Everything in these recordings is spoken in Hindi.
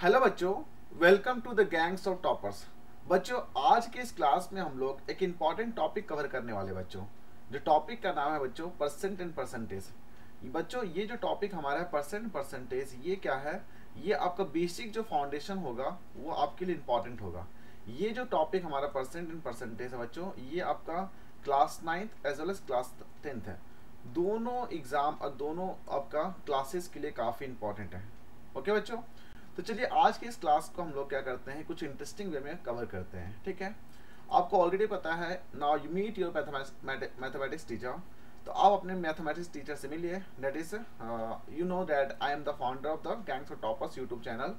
हेलो बच्चों, welcome to the Gangs of Toppers. बच्चों, आज के इस क्लास में हम लोग एक इम्पॉर्टेंट टॉपिक कवर करने वाले बच्चों। जो टॉपिक का नाम है बच्चों परसेंट एंड परसेंटेज। बच्चों, ये जो टॉपिक हमारा है परसेंट परसेंटेज, ये क्या है? ये आपका बेसिक जो फाउंडेशन होगा वो आपके लिए इम्पॉर्टेंट होगा। ये जो टॉपिक हमारा परसेंट एंड परसेंटेज है बच्चों, ये आपका class 9th as well as class 10th है। दोनों एग्जाम और दोनों आपका क्लासेस के लिए काफ़ी इंपॉर्टेंट है। ओके बच्चों, तो चलिए आज की इस क्लास को हम लोग क्या करते हैं, कुछ इंटरेस्टिंग वे में कवर करते हैं। ठीक है, आपको ऑलरेडी पता है, now you meet your mathematics teacher. तो आप अपने मैथमेटिक्स टीचर से मिलिए। That is you know that I am the founder of the Gangs of Toppers YouTube channel.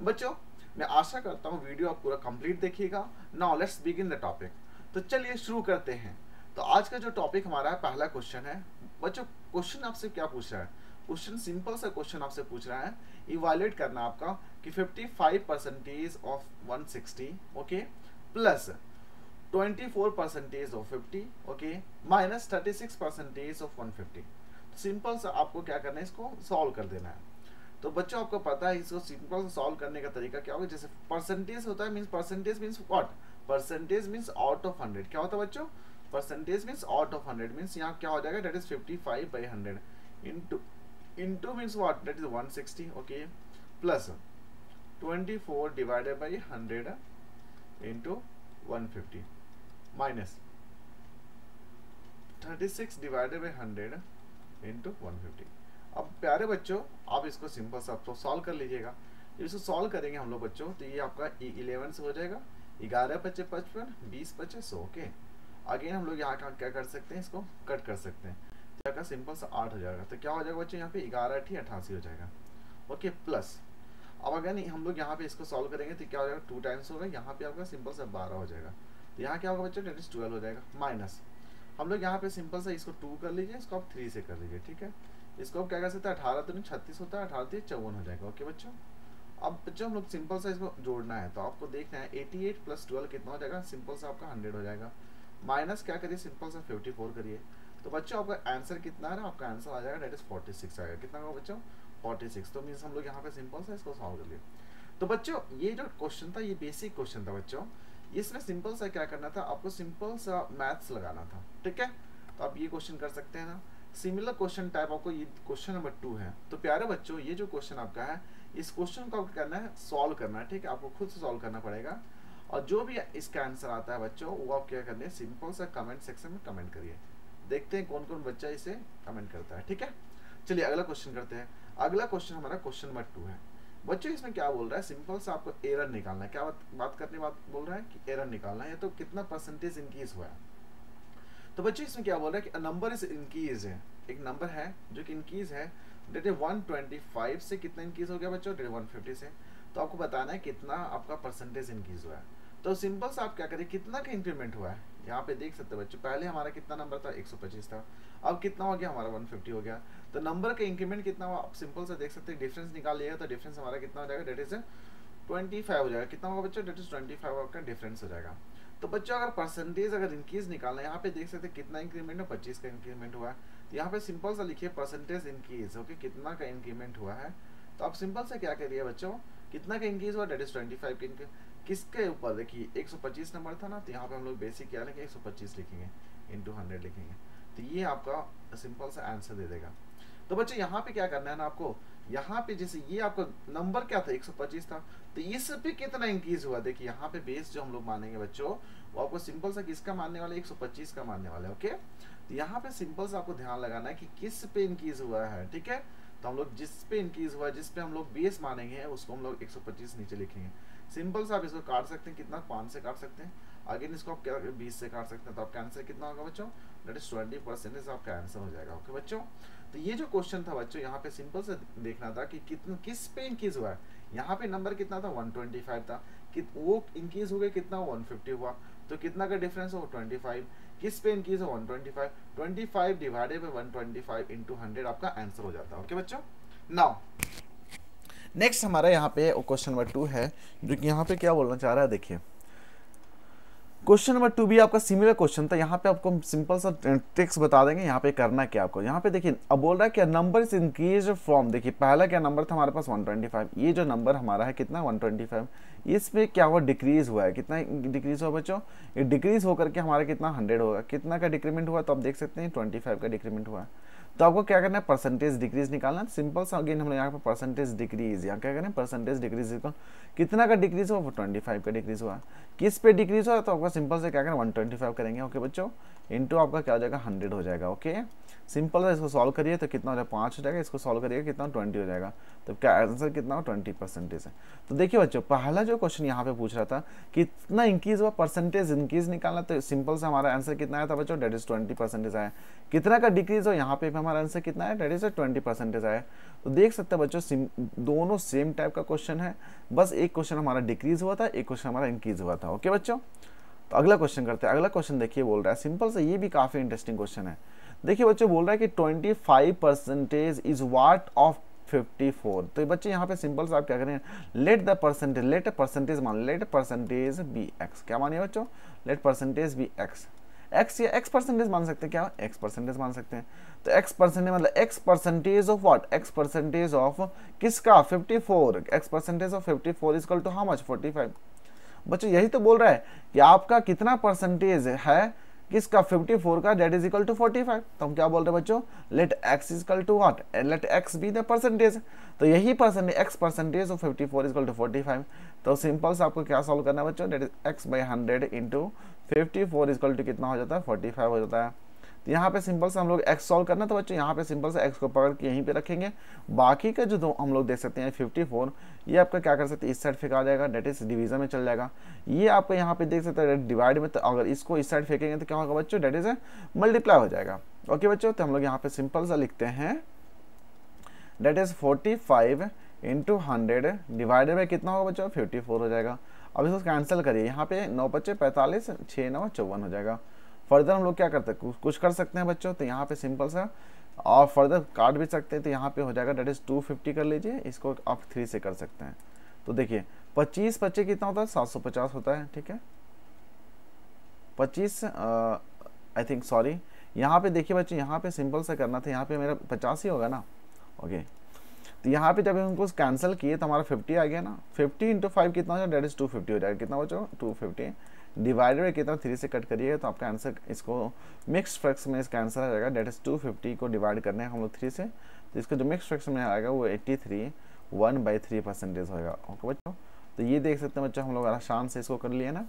बच्चों, मैं आशा करता हूँ वीडियो आप पूरा कंप्लीट देखिएगा। Now let's begin the topic. तो चलिए शुरू करते हैं। तो आज का जो टॉपिक हमारा है, पहला क्वेश्चन है बच्चों। क्वेश्चन आपसे क्या पूछ रहा है? क्वेश्चन सिंपल सा क्वेश्चन आपसे पूछ रहा है, इवैल्यूएट करना आपका कि 55% of 160 okay plus 24% of 50 okay minus 36% of 150। Simple सा आपको क्या करना है, इसको सॉल्व कर देना है। तो बच्चों, आपको पता है इसको सिंपल से सॉल्व करने का तरीका क्या होगा। जैसे परसेंटेज होता है, means percentage means what? Percentage means out of 100। क्या होता है बच्चों? Percentage means out of 100 means यहाँ क्या हो जाएगा, that is 55/100 into means what, that is 160 okay plus 24 divided by 100 into 150 minus 36 divided by 100 into 150। अब प्यारे बच्चों, आप इसको सिंपल सा तो सॉल्व कर लीजिएगा। जब इसको सॉल्व करेंगे हम लोग बच्चों, तो ये आपका 11 से हो जाएगा, 11 × 5 = 55, 20 × 5 = 100 ओके। अगेन हम लोग यहाँ का क्या कर सकते हैं, इसको कट कर सकते हैं। का सिंपल सा 8 हो जाएगा। तो क्या हो जाएगा बच्चों, यहाँ पे 11 × 8 = 88 हो जाएगा ओके प्लस। अब अगर नहीं हम लोग यहाँ पे इसको सॉल्व करेंगे तो क्या हो जाएगा, 2 टाइम्स होगा, यहाँ पे आपका सिंपल सा 12 हो जाएगा। तो यहाँ क्या होगा बच्चों, दैट इज 12 हो जाएगा माइनस। हम लोग यहाँ पे सिंपल सा इसको 2 कर लीजिए, इसको आप 3 से कर लीजिए। ठीक है, इसको आप क्या कर सकते हैं, 18 × 3 = 36 होता है, 18 × 3 = 54 हो जाएगा ओके बच्चों। अब बच्चों हम लोग सिंपल सा इसको जोड़ना है, तो आपको देखना है 88 + 12 कितना हो जाएगा, सिंपल सा आपका 100 हो जाएगा। माइनस क्या करिए, सिंपल सा 54 करिए। तो बच्चों आपका आंसर कितना है ना, आपका आंसर आ जाएगा दैट इज 46 आएगा। कितना होगा बच्चों, 46। तो मीन्स हम लोग यहाँ पे सिंपल सा इसको सॉल्व कर लिए। तो बच्चों, ये जो क्वेश्चन था ये बेसिक क्वेश्चन था बच्चों। इसमें सिंपल सा क्या करना था, आपको सिंपल सा मैथ्स लगाना था। ठीक है, तो आप ये क्वेश्चन कर सकते हैं ना। सिमिलर क्वेश्चन टाइप आपको ये क्वेश्चन नंबर 2 है। तो प्यारे बच्चों, ये जो क्वेश्चन आपका है, इस क्वेश्चन को आपको करना है, सॉल्व करना है। ठीक है, आपको खुद से सॉल्व करना पड़ेगा। और जो भी इसका आंसर आता है बच्चों, वो आप क्या करना है, सिंपल सा कमेंट सेक्शन में कमेंट करिए। देखते हैं कौन कौन बच्चा इसे कमेंट करता है। ठीक है, चलिए अगला क्वेश्चन करते हैं। अगला क्वेश्चन हमारा क्वेश्चन नंबर 2 है बच्चों। इसमें क्या बोल रहा है, सिंपल सा आपको एरर निकालना है। क्या बात बोल रहा है कि एरर निकालना है, तो कितना परसेंटेज इंक्रीज हुआ है। तो बच्चों इसमें क्या बोल रहा है कि नंबर इज इंक्रीज है, एक नंबर है जो कि इंक्रीज है, डेट 125 से कितना इंक्रीज हो गया बच्चों, डेट 150 से। तो आपको बताना है कितना आपका परसेंटेज इंक्रीज हुआ है। तो सिंपल सा आप क्या करें, कितना का इंक्रीमेंट हुआ है, यहाँ पे देख सकते हैं बच्चों। पहले हमारा कितना नंबर था, 125 था, अब कितना हो गया हमारा, 150 हो गया। तो नंबर का इंक्रीमेंट कितना हुआ, आप सिंपल सा देख सकते हैं, डिफरेंस निकाल लिएगा। तो डिफरेंस हमारा कितना हो जाएगा, डेट इज 25 हो जाएगा। कितना होगा बच्चों, डेट इज 25 का डिफरेंस हो जाएगा। तो बच्चों अगर परसेंटेज अगर इंक्रीज निकालना है, यहाँ पे देख सकते हैं कितना इंक्रीमेंट है, 25 का इंक्रीमेंट हुआ है। तो यहाँ पे सिंपल सा लिखिए परसेंटेज इंक्रीज ओके, कितना का इंक्रीमेंट हुआ है। तो आप सिंपल से क्या करिए बच्चों, कितना का इंक्रीज हुआ, डेट इज 25 का। किसके ऊपर देखिए, 125 नंबर था ना, तो यहाँ पे हम लोग बेसिक क्या लिखेंगे, 125 लिखेंगे इंटू 100 लिखेंगे। तो ये आपका सिंपल सा आंसर दे देगा। तो बच्चों यहाँ पे क्या करना है ना आपको, यहाँ पे जैसे ये आपका नंबर क्या था, 125 था, तो इस पे कितना इंक्रीज हुआ। देखिए यहाँ पे बेस जो हम लोग मानेंगे बच्चों, वो आपको सिंपल सा किसका मानने वाले, 125 का मानने वाले ओके। तो यहाँ पे सिंपल सा आपको ध्यान लगाना है कि किस पे इंक्रीज हुआ है। ठीक है, तो हम लोग जिस पे इंक्रीज हुआ है, जिस पे हम लोग बेस मानेंगे, उसको हम लोग 125 नीचे लिखेंगे। सिंपल सा आप इसको काट सकते हैं, कितना 5 से काट सकते हैं। अगेन इसको आप क्या 20 से काट सकते हैं। तो आपका आंसर कितना होगा बच्चों, दैट इज 20% आपका आंसर हो जाएगा ओके बच्चों। तो ये जो क्वेश्चन था बच्चों, यहाँ पे सिंपल से देखना था कि कितना किस पे इंक्रीज हुआ है। यहाँ पे नंबर कितना था, 125 था, कि वो इंक्रीज हो गया कितना, 150 हुआ। तो कितना का डिफरेंस हो, 25। किस पे इंक्रीज हो, 125। 25 डिवाइडेड बाय 125 इंटू 100 आपका आंसर हो जाता है ओके बच्चों। नाउ नेक्स्ट हमारा यहाँ पे क्वेश्चन नंबर 2 है, जो कि यहाँ पे क्या बोलना चाह रहा है। देखिए क्वेश्चन नंबर 2 भी आपका सिमिलर क्वेश्चन था। यहाँ पे आपको सिंपल सा ट्रिक्स बता देंगे यहाँ पे करना क्या आपको। यहाँ पे देखिए अब बोल रहा है कि नंबर इज इंक्रीज फ्रॉम, देखिए पहला क्या नंबर था हमारे पास 125, ये जो नंबर हमारा है कितना 125, इसमें क्या हुआ डिक्रीज हुआ है, कितना डिक्रीज हुआ बच्चों, ये डिक्रीज होकर के हमारा कितना 100 होगा, कितना का डिक्रीमेंट हुआ तो आप देख सकते हैं 25 का डिक्रीमेंट हुआ है। तो आपको क्या करना है परसेंटेज डिक्रीज निकालना, सिंपल सा अगेन हम यहाँ पे परसेंटेज डिक्रीज, यहाँ क्या करें परसेंटेज डिक्रीज, कितना का डिक्रीज हुआ 25 का डिक्रीज हुआ, किस पे डिक्रीज हुआ तो आपका सिंपल से क्या करें 125 करेंगे ओके बच्चों, इनटू आपका क्या हो जाएगा 100 हो जाएगा ओके। सिंपल है, इसको सॉल्व करिए तो कितना हो जाएगा 5 हो जाएगा, इसको सॉल्व करिएगा कितना 20 हो जाएगा, तो क्या आंसर कितना हो 20% है। तो देखिए बच्चों पहला जो क्वेश्चन यहाँ पे पूछ रहा था कितना इंक्रीज हुआ परसेंटेज इंक्रीज निकालना, तो सिंपल से हमारा आंसर कितना आया था बच्चों डेट इज 20% आया। कितना का डिक्रीज हो यहाँ पे हमारा आंसर कितना है डेट इज 20% आया। तो देख सकते हैं बच्चों दोनों सेम टाइप का क्वेश्चन है, बस एक क्वेश्चन हमारा डिक्रीज हुआ था, एक क्वेश्चन हमारा इंक्रीज हुआ था ओके बच्चों। तो अगला क्वेश्चन करते हैं। अगला क्वेश्चन देखिए बोल रहा है सिंपल से, ये भी काफी इंटरेस्टिंग क्वेश्चन है। देखिए बच्चों बोल रहा है कि 25% इज व्हाट ऑफ 54। तो बच्चे यहाँ पे सिंपल से आप क्या करें let the percentage, let percentage मान, लेट परसेंटेज बी एक्स, क्या मानिए बच्चों let percentage be X, X या एक्स परसेंटेज मान सकते हैं, क्या एक्स परसेंटेज मान सकते हैं। तो एक्स परसेंटेज मतलब x percentage of what, x percentage of किसका 54, x percentage of 54 is equal to how much 45। बच्चों यही तो बोल रहा है कि आपका कितना परसेंटेज है किसका 54 का, डेट इज इक्वल टू 45। तो हम क्या बोल रहे हैं बच्चों let x is equal to what, let x be the percentage. तो यही percentage x percentage of 54 is equal to 45। तो सिंपल से आपको क्या सॉल्व करना है बच्चों, that is x by 100 into 54 is equal to कितना हो जाता है 45 हो जाता है। तो यहाँ पे सिंपल से हम लोग x सॉल्व करना, तो बच्चों यहाँ पे सिंपल से x को पकड़ के यहीं पे रखेंगे, बाकी का जो दो हम लोग देख सकते हैं 54 ये आपका क्या कर सकते हैं इस साइड फेंका जाएगा, डेट इज डिवीजन में चल जाएगा। ये आपको यहाँ पे देख सकते हैं डिवाइड में, तो अगर इसको इस साइड फेंकेंगे तो क्या होगा बच्चों डेट इज मल्टीप्लाई हो जाएगा ओके बच्चों। तो हम लोग यहाँ पे सिंपल सा लिखते हैं that is 45 into 100 divided by कितना होगा बच्चों 54 हो जाएगा। अब इसको कैंसिल करिए, यहाँ पे 9 × 5 = 45, 6 × 9 = 54 हो जाएगा। फर्दर हम लोग क्या करते हैं कुछ कर सकते हैं बच्चों, तो यहाँ पे सिंपल सा और फर्दर काट भी सकते हैं, तो यहाँ पे हो जाएगा डेट इज 250 कर लीजिए, इसको आप 3 से कर सकते हैं। तो देखिए 25 × 5 कितना होता है 750 होता है ठीक है 25 आई थिंक सॉरी यहाँ पे देखिए बच्चों यहाँ पे सिंपल सा करना था, यहाँ पे मेरा 50 ही होगा ना ओके। तो यहाँ पे जब हम उनको कैंसिल किए तो हमारा 50 आ गया ना, 50 × 5 कितना हो जाएगा डेट इज 250 हो जाएगा, कितना बच्चों 250 डिवाइडेड बाई कितना 3 से कट करिएगा तो आपका आंसर इसको मिक्स्ड फ्रैक्शन में इसका आंसर आ जाएगा, डेट इज 250 को डिवाइड करने हैं हम लोग 3 से, तो इसका जो मिक्स्ड फ्रैक्शन में आएगा वो 83 1/3% होगा ओके बच्चों। तो ये देख सकते हैं बच्चों हम लोग आसान से इसको कर लिए ना।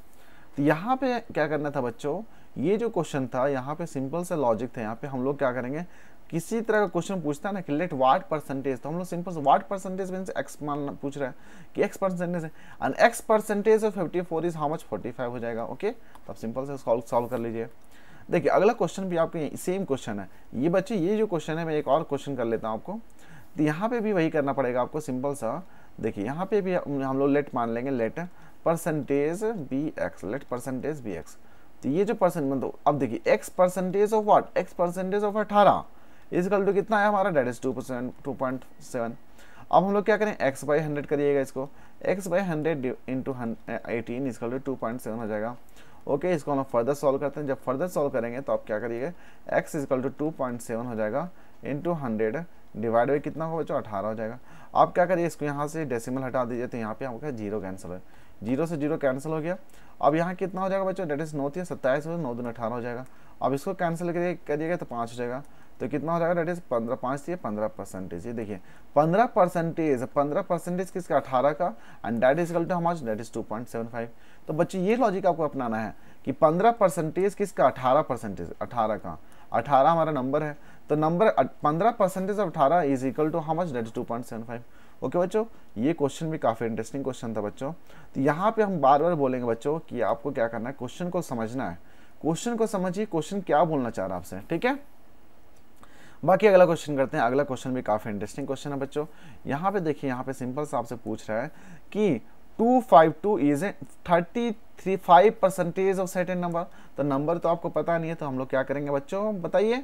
तो यहाँ पे क्या करना था बच्चों, ये जो क्वेश्चन था यहाँ पे सिंपल सा लॉजिक था, यहाँ पे हम लोग क्या करेंगे किसी तरह का क्वेश्चन पूछता है ना कि लेट व्हाट परसेंटेज, तो हम लोग सिंपल से व्हाट परसेंटेज मींस एक्स मान पूछ रहा है कि एक्स परसेंटेज है and x percentage of 54 is how much 45 हो जाएगा ओके। तो आप सिंपल से सॉल्व कर लीजिए। देखिए अगला क्वेश्चन भी आपके सेम क्वेश्चन है ये बच्चे, ये जो क्वेश्चन है मैं एक और क्वेश्चन कर लेता हूँ आपको। तो यहाँ पे भी वही करना पड़ेगा आपको सिंपल सा, देखिए यहाँ पे भी हम लोग लेट मान लेंगे, let percentage be x, let percentage be x. तो ये जो परसेंट मतलब अब देखिए x percentage of what, x percentage of 18 is equal to कितना है हमारा डेट इज 2.7। अब हम लोग क्या करें x/100 करिएगा, इसको x/100 इंटू 18 इजकल टू 2.7 हो जाएगा ओके। इसको हम फर्दर सॉल्व करते हैं, जब फर्दर सॉल्व करेंगे तो आप क्या करिएगा x इजकल टू 2.7 हो जाएगा इंटू 100 डिवाइड बाई कितना होगा बच्चों 18 हो जाएगा। आप क्या करिए इसको यहाँ से डेसिमल हटा दीजिए, तो यहाँ पे आपका 0 कैंसिल है, 0 से 0 कैंसिल हो गया। अब यहाँ कितना हो जाएगा बच्चों डेट इज 9 × 27 हो 9 × 18 हो जाएगा। अब इसको कैंसिल करिएगा तो 5 हो जाएगा, तो कितना हो जाएगा डेट इज 15 5 से 15%। ये देखिए 15% किसका 18 का and that is equal to how much that is 2.75। तो बच्चे ये लॉजिक आपको अपनाना है कि 15% किसका 18%, 18 का 18 हमारा नंबर है, तो number 15% of 18 is equal to how much that is 2.75 okay बच्चों। ये क्वेश्चन भी काफी इंटरेस्टिंग क्वेश्चन था बच्चों। तो यहाँ पे हम बार बार बोलेंगे बच्चों कि आपको क्या करना है क्वेश्चन को समझना है, क्वेश्चन को समझिए क्वेश्चन क्या बोलना चाह रहा है आपसे ठीक है। बाकी अगला क्वेश्चन करते हैं। अगला क्वेश्चन भी काफी इंटरेस्टिंग क्वेश्चन है बच्चों। यहाँ पे देखिए यहाँ पे सिंपल सा आपसे पूछ रहा है कि 252 इज 35% ऑफ सर्टेन नंबर। तो नंबर तो आपको पता नहीं है, तो हम लोग क्या करेंगे बच्चों बताइए,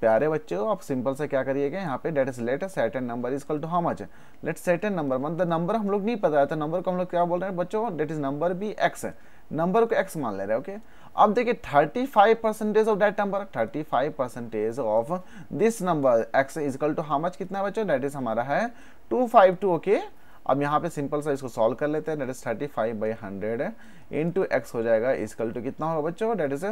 प्यारे बच्चों आप सिंपल से क्या करिएगा यहाँ पे, that is let certain number is equal to how much, let certain number, मतलब नंबर हम लोग नहीं पता है तो नंबर को हम लोग क्या बोल रहे हैं बच्चों, डेट इज नंबर भी एक्स है, नंबर को एक्स मान ले रहे हैं। ओके, अब देखिए 35% of that number, 35% of this number x is equal to how much, कितना है बच्चों, डेट इज हमारा है 252। ओके, अब यहाँ पे सिंपल सा इसको सॉल्व कर लेते हैं, डेट इज 35/100 इंटू एक्स हो जाएगा इक्वल टू कितना होगा बच्चों, डेट इज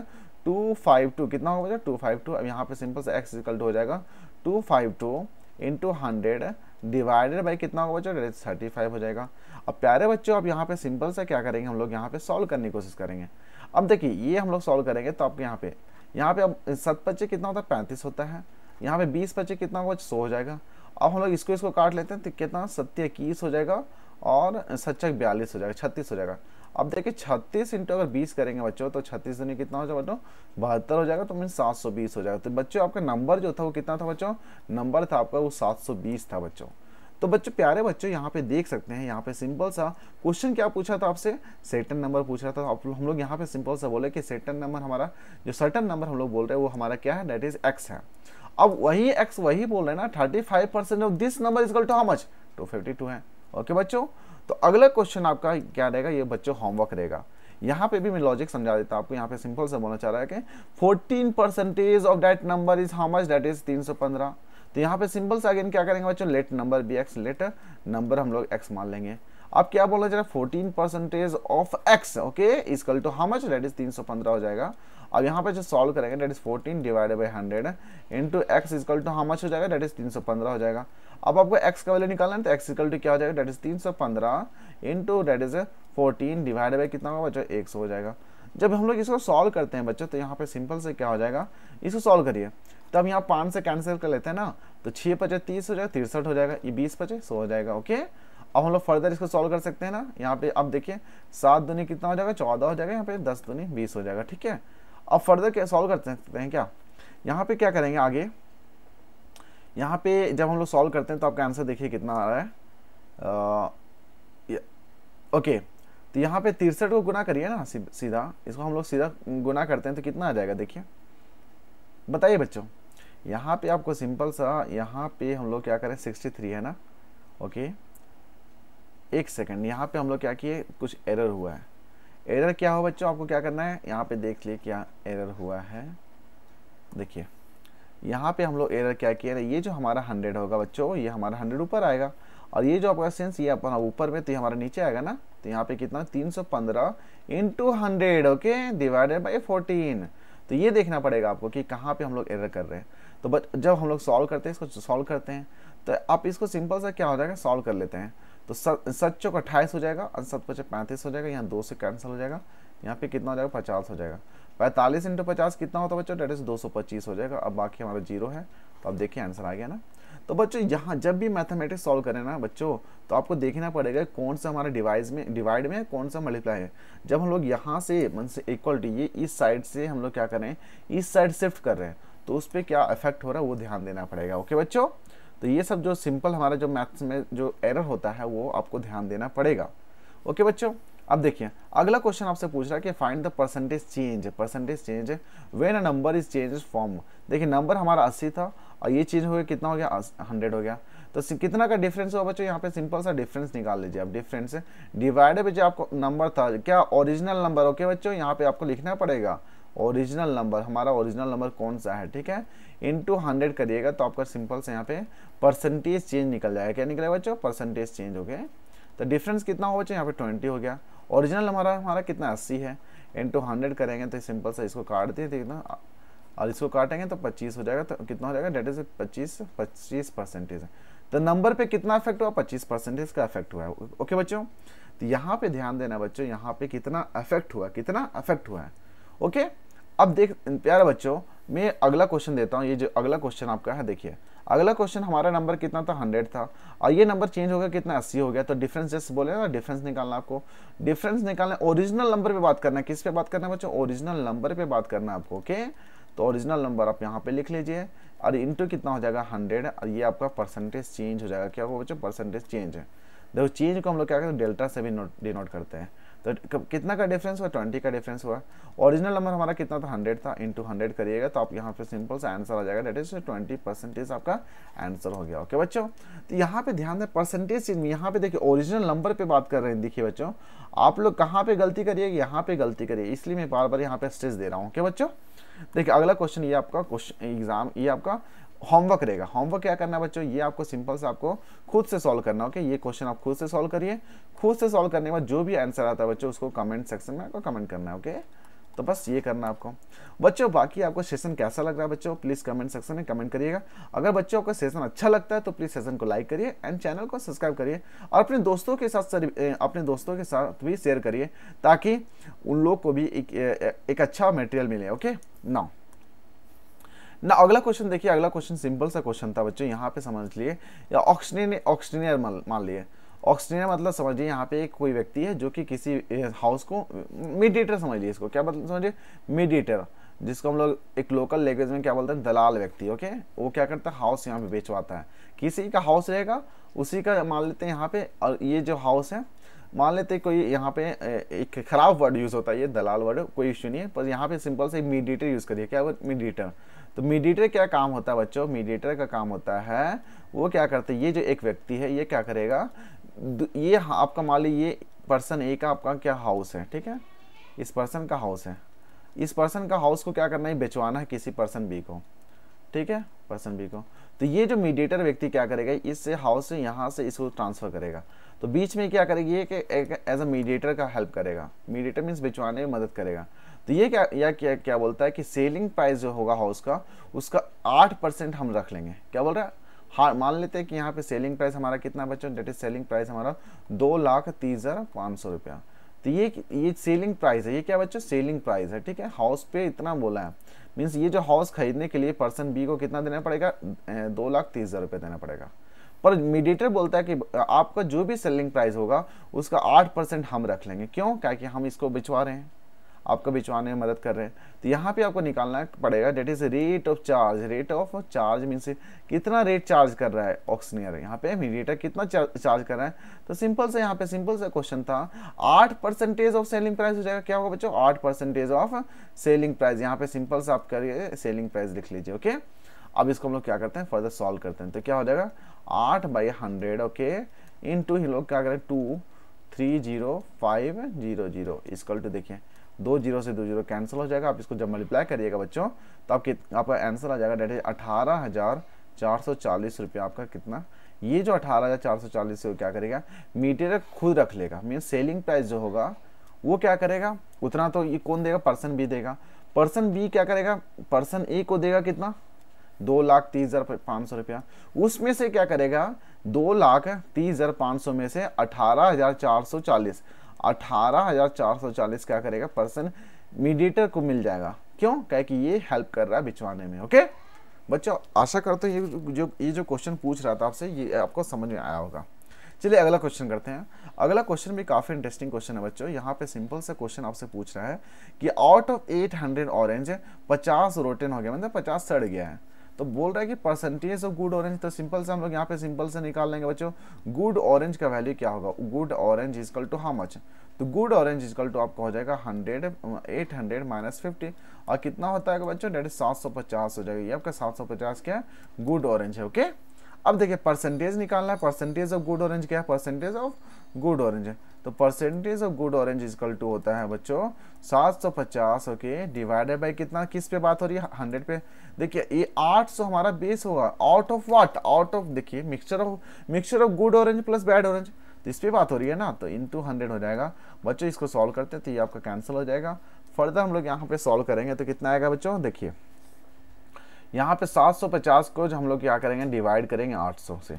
252, कितना होगा बच्चों 252। अब यहाँ पे सिंपल सा एक्स इक्वल टू हो जाएगा 252 इंटू 100 डिवाइडेड बाई कितना होगा बच्चों, डेट इज 35 हो जाएगा। अब प्यारे बच्चों अब यहाँ पे सिंपल सा क्या करेंगे हम लोग, यहाँ पे सॉल्व करने की कोशिश करेंगे। अब देखिए ये हम लोग सॉल्व करेंगे तो आपके यहाँ पे अब 7 कितना होता है 35 होता है, यहाँ पे 20 कितना होगा 100 हो जाएगा। अब हम लोग इसको काट लेते हैं तो कितना 7 हो जाएगा और 7 42 हो जाएगा, 36 हो जाएगा। अब देखिए 36 इंटू अगर 20 करेंगे बच्चों तो 36 दूनी कितना हो जाएगा बच्चों 72 हो जाएगा, तो मीन 720 हो जाएगा। तो बच्चों आपका नंबर जो था वो कितना था बच्चों, नंबर था आपका वो 720 था बच्चों। तो बच्चों प्यारे बच्चों यहाँ पे देख सकते हैं, यहाँ पे सिंपल सा क्वेश्चन क्या पूछा था आपसे, सर्टेन नंबर पूछ रहा था। हम लोग यहाँ पे सिंपल सा बोले कि सर्टेन नंबर हमारा जो सर्टेन नंबर हम लोग बोल रहे हैं वो हमारा क्या है, दैट इज एक्स है। अब वही एक्स वही बोल रहे हैं ना, 35% of this number is equal to how much, 252 है। ओके बच्चों, तो अगला क्वेश्चन आपका क्या रहेगा, ये बच्चों होमवर्क रहेगा। यहाँ पे भी मैं लॉजिक समझा देता हूँ आपको। यहाँ पे सिंपल सा बोलना चाह रहा है कि 14% of that number is how much, that is 315। तो यहाँ पे सिंपल सा अगेन क्या करेंगे बच्चों, let number be x, let number हम लोग एक्स मान लेंगे। अब क्या बोलना चाह रहा है, 14% of x okay equal to how much, that is 315 हो जाएगा। अब यहाँ पे जो सॉल्व करेंगे that is 14 divided by 100 into x equal to how much हो जाएगा, दैट इज 315 हो जाएगा। अब आपको एक्स का वैल्यू निकालना है तो एक्स इक्वल टू क्या हो जाएगा, that is 315 into that is 14 divided by कितना होगा बच्चों 100 हो जाएगा। जब हम लोग इसको सॉल्व करते हैं बच्चों तो यहाँ पे सिंपल से क्या हो जाएगा, इसको सॉल्व करिए तब यहाँ 5 से कैंसिल कर लेते हैं ना, तो 6 × 5 = 30 हो जाएगा, 63 हो जाएगा, ये 20 × 5 = 100 हो जाएगा। ओके, अब हम लोग फर्दर इसको सॉल्व कर सकते हैं ना। यहाँ पे अब देखिए 7 दूनी कितना हो जाएगा 14 हो जाएगा, यहाँ पे 10 दूनी 20 हो जाएगा। ठीक है, अब फर्दर क्या सॉल्व कर सकते हैं क्या, यहाँ पे क्या करेंगे आगे, यहाँ पे जब हम लोग सॉल्व करते हैं तो आपका आंसर देखिए कितना आ रहा है। ओके, तो यहाँ पे 63 को गुना करिए ना सीधा, इसको हम लोग सीधा गुना करते हैं तो कितना आ जाएगा देखिए, बताइए बच्चों। यहाँ पे आपको सिंपल सा यहाँ पे हम लोग क्या करें 63 है ना। ओके, एक सेकंड, यहाँ पे हम लोग क्या किए, कुछ एरर हुआ है। एरर क्या हो बच्चों, आपको क्या करना है, यहाँ पे देख लिए क्या एरर हुआ है। देखिए यहाँ पे हम लोग एरर क्या किया है, ये जो हमारा 100 होगा बच्चों, ये हमारा 100 ऊपर आएगा और ये जो आपका सेंस ये अपना ऊपर में, तो ये हमारा नीचे आएगा ना। तो यहाँ पे कितना 315 इंटू 100 ओके डिवाइडेड बाई 14। तो ये देखना पड़ेगा आपको कि कहाँ पे हम लोग एरर कर रहे हैं। तो जब हम लोग सॉल्व करते हैं, इसको सॉल्व करते हैं तो आप इसको सिंपल सा क्या हो जाएगा, सॉल्व कर लेते हैं। तो 7 × 28 हो जाएगा और 7 × 5 = 35 हो जाएगा, यहाँ 2 से कैंसिल हो जाएगा, यहाँ पे कितना हो जाएगा 50 हो जाएगा। 45 × 50 कितना होता है बच्चों, डेट इज 225 हो जाएगा। अब बाकी हमारा 0 है, तो अब देखिए आंसर आ गया ना। तो बच्चों यहाँ जब भी मैथमेटिक्स सॉल्व करें ना बच्चों, तो आपको देखना पड़ेगा कौन सा हमारा डिवाइड में कौन सा मल्टीप्लाई है। जब हम लोग यहाँ से मन से इक्वल टू ये इस साइड से हम लोग क्या करें, इस साइड शिफ्ट कर रहे हैं, तो उस पर क्या इफेक्ट हो रहा है वो ध्यान देना पड़ेगा। ओके बच्चों, तो ये सब जो सिंपल हमारा जो मैथ्स में जो एरर होता है वो आपको ध्यान देना पड़ेगा। ओके बच्चों, अब देखिए अगला क्वेश्चन आपसे पूछ रहा है कि find the percentage change when a number is change form. देखिए नंबर हमारा 80 था और ये चेंज हो गया, कितना हो गया 100 हो गया, तो कितना का डिफरेंस हुआ बच्चों, यहाँ पे सिंपल सा डिफरेंस निकाल लीजिए। अब डिफरेंस डिवाइडेड बाय जो आपको नंबर था क्या ओरिजिनल नंबर। ओके बच्चों, यहाँ पे आपको लिखना पड़ेगा ओरिजिनल नंबर, हमारा ओरिजिनल नंबर कौन सा है, ठीक है, इंटू 100 करिएगा तो आपका सिंपल से यहाँ पे परसेंटेज चेंज निकल जाएगा। क्या निकलेगा बच्चों, परसेंटेज चेंज हो गया। तो डिफरेंस कितना हो बच्चों, यहाँ पे 20 हो गया। ओरिजिनल हमारा कितना 80 है, इंटू 100 करेंगे तो सिंपल से इसको काट दिए थे ना, और इसको काटेंगे तो 25 हो जाएगा। तो कितना हो जाएगा, डेट इज 25%। तो नंबर पे कितना इफेक्ट हुआ, 25% का इफेक्ट हुआ है। ओके बच्चों, तो यहाँ पे ध्यान देना बच्चों, यहाँ पे कितना इफेक्ट हुआ है। ओके, अब देख प्यारे बच्चों मैं अगला क्वेश्चन देता हूँ। ये जो अगला क्वेश्चन आपका है, देखिए अगला क्वेश्चन हमारा नंबर कितना था 100 था और ये नंबर चेंज हो गया कितना 80 हो गया। तो डिफरेंस जैसे बोले ना, डिफरेंस निकालना, आपको डिफरेंस निकालना, ओरिजिनल नंबर पे बात करना है। किस पे बात करना है बच्चों, ओरिजिनल नंबर पे बात करना है आपको। ओके, तो ओरिजिनल नंबर आप यहाँ पे लिख लीजिए और इंटू कितना हो जाएगा 100 और ये आपका परसेंटेज चेंज हो जाएगा। क्या होगा बच्चों, परसेंटेज चेंज है। देखो चेंज को हम लोग क्या करते हैं, डेल्टा से भी डिनोट करते हैं। तो कितना का डिफरेंस हुआ, 20 का डिफरेंस हुआ। ओरिजिनल नंबर हमारा कितना था, 100 था, इंटू 100 करिएगा तो आप यहाँ पे सिंपल सा आंसर आ जाएगा, दैट इज 20% आपका आंसर हो गया। ओके बच्चों, तो यहाँ पे ध्यान दें परसेंटेज चीज में, यहाँ पे देखिए ओरिजिनल नंबर पे बात कर रहे हैं। देखिए बच्चों आप लोग कहाँ पे गलती करिएगा, यहाँ पे गलती करिए, इसलिए मैं बार बार यहाँ पे स्ट्रेस दे रहा हूँ। ओके बच्चों, देखिए अगला क्वेश्चन, ये आपका क्वेश्चन एग्जाम, ये आपका होमवर्क रहेगा। होमवर्क क्या करना है बच्चों, ये आपको सिंपल से आपको खुद से सॉल्व करना है। ओके, ये क्वेश्चन आप खुद से सॉल्व करिए। खुद से सॉल्व करने के बाद जो भी आंसर आता है बच्चों उसको कमेंट सेक्शन में आपको कमेंट करना है। ओके, तो बस ये करना है आपको बच्चों। बाकी आपको सेशन कैसा लग रहा है बच्चों, प्लीज़ कमेंट सेक्शन में कमेंट करिएगा। अगर बच्चों को सेशन अच्छा लगता है तो प्लीज़ सेशन को लाइक करिए एंड चैनल को सब्सक्राइब करिए, और अपने दोस्तों के साथ भी शेयर करिए, ताकि उन लोग को भी एक अच्छा मटेरियल मिले। ओके ना अगला क्वेश्चन देखिए, अगला क्वेश्चन सिंपल सा क्वेश्चन था बच्चों, यहाँ पे समझ लिए, या ऑक्सटीनियर मान लिए। ऑक्सटीनियर मतलब समझिए यहाँ पे एक कोई व्यक्ति है जो कि किसी हाउस को, मीडिएटर समझिए इसको, क्या मतलब समझिए, मीडिएटर, जिसको हम लोग एक लोकल लैंग्वेज में क्या बोलते हैं, दलाल व्यक्ति। ओके, वो क्या करता है, हाउस यहाँ पे बेचवाता है, किसी का हाउस रहेगा उसी का मान लेते हैं यहाँ पे। और ये जो हाउस है मान लेते कोई यहाँ पे एक खराब वर्ड यूज होता है, ये दलाल वर्ड, कोई इश्यू नहीं है, पर यहाँ पे सिंपल से मीडिएटर यूज करिए। क्या वर्ड, मीडिएटर। तो मीडिएटर क्या काम होता है बच्चों, मीडिएटर का काम होता है, वो क्या करते हैं, ये जो एक व्यक्ति है ये क्या करेगा, ये आपका मान लीजिए ये पर्सन ए का आपका क्या हाउस है, ठीक है, इस पर्सन का हाउस है, इस पर्सन का हाउस को क्या करना है, बेचवाना है किसी पर्सन बी को, ठीक है, पर्सन बी को। तो ये जो मीडिएटर व्यक्ति क्या करेगा, इस हाउस से यहाँ से इसको ट्रांसफर करेगा, तो बीच में क्या करेगी ये कि एज अ मीडिएटर का हेल्प करेगा। मीडिएटर मीन्स बेचवाने में मदद करेगा। तो ये क्या बोलता है कि सेलिंग प्राइस जो होगा हाउस का, उसका 8% हम रख लेंगे। क्या बोल रहा है, हाँ मान लेते हैं कि यहाँ पे सेलिंग प्राइस हमारा कितना बच्चों, डेट इज सेलिंग प्राइस हमारा 2,30,500 रुपया। तो ये सेलिंग प्राइस है, ये क्या बच्चों, सेलिंग प्राइस है, ठीक है, हाउस पे इतना बोला है, मीन्स ये जो हाउस खरीदने के लिए पर्सन बी को कितना देना पड़ेगा, 2,30,000 रुपये देना पड़ेगा। पर मीडिएटर बोलता है कि आपका जो भी सेलिंग प्राइस होगा उसका 8% हम रख लेंगे। क्यों, क्या कि हम इसको बिचवा रहे हैं, आपको बिचवाने में मदद कर रहे हैं। तो यहाँ पे आपको निकालना पड़ेगा, that is rate of charge. Rate of charge means कितना रेट चार्ज कर रहा है ऑक्सनियर, यहाँ पे मीडिएटर कितना चार्ज कर रहा है। तो सिंपल से यहाँ पे सिंपल सा क्वेश्चन था, 8% ऑफ सेलिंग प्राइस हो जाएगा। क्या होगा बच्चों, 8% ऑफ सेलिंग प्राइस। यहाँ पे सिंपल से आप करिए सेलिंग प्राइस लिख लीजिए। ओके, अब इसको हम लोग क्या करते हैं, फर्दर सॉल्व करते हैं। तो क्या हो जाएगा, 8/100 ओके इंटू ही लोग क्या करें 2,30,500 इक्वल टू, देखिए 2 0 से 2 0 कैंसिल हो जाएगा। आप इसको जब मल्टीप्लाई करिएगा बच्चों तो आपका आंसर आ जाएगा, डेट इज 18,440 रुपया आपका कितना। ये जो 18,440 से क्या करेगा, मीडिएटर खुद रख लेगा, मीन्स सेलिंग प्राइस जो होगा वो क्या करेगा उतना, तो ये कौन देगा, पर्सन बी देगा। पर्सन बी क्या करेगा, पर्सन ए को देगा कितना, 2,30,500 रुपया। उसमें से क्या करेगा, 2,30,500 में से 18,440 क्या करेगा, पर्सन मीडिएटर को मिल जाएगा। क्यों, क्या कि ये हेल्प कर रहा है बिचवाने में। ओके बच्चों, आशा करते हैं ये जो क्वेश्चन पूछ रहा था आपसे ये आपको समझ में आया होगा। चलिए अगला क्वेश्चन करते हैं। अगला क्वेश्चन भी काफ़ी इंटरेस्टिंग क्वेश्चन है बच्चों। यहाँ पे सिंपल सा क्वेश्चन आपसे पूछ रहा है कि आउट ऑफ 800 ऑरेंज 50 रोटन हो गया, मतलब 50 सड़ गया है। तो बोल रहा है कि परसेंटेज ऑफ गुड ऑरेंज। तो सिंपल से हम लोग यहाँ पे सिंपल से निकाल लेंगे बच्चों, गुड ऑरेंज का वैल्यू क्या होगा, good orange is equal to how much. तो गुड ऑरेंज इजकल टू आपका हो जाएगा 800 माइनस 50, और कितना होता है बच्चों, डेट 750 हो जाएगा। ये आपका 750 क्या है, गुड ऑरेंज है। ओके, अब देखिए परसेंटेज निकालना है, परसेंटेज ऑफ गुड ऑरेंज क्या है, परसेंटेज ऑफ गुड ऑरेंज है। तो percentage of good orange is equal to होता है बच्चों 750 ओके डिवाइडेड बाय कितना, किस पे बात हो रही है, 100 पे। देखिए ये 800 हमारा बेस होगा, out of what, out of देखिए mixture of good orange plus bad orange, तो इस पे बात हो रही है ना, तो इंटू 100 हो जाएगा बच्चों। इसको सॉल्व करते हैं तो ये आपका कैंसिल हो जाएगा। फर्दर हम लोग यहाँ पे सॉल्व करेंगे तो कितना आएगा बच्चों, देखिए यहाँ पे 750 को जो हम लोग क्या करेंगे, डिवाइड करेंगे 800 से।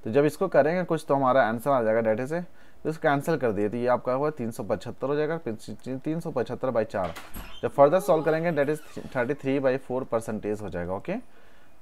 तो जब इसको करेंगे कुछ तो हमारा आंसर आ जाएगा डेटे से, तो इसको कैंसिल कर दिए तो ये आपका हुआ 375 हो जाएगा, 375/4। जब फर्दर सॉल्व करेंगे डेट इज 33/4% हो जाएगा। ओके,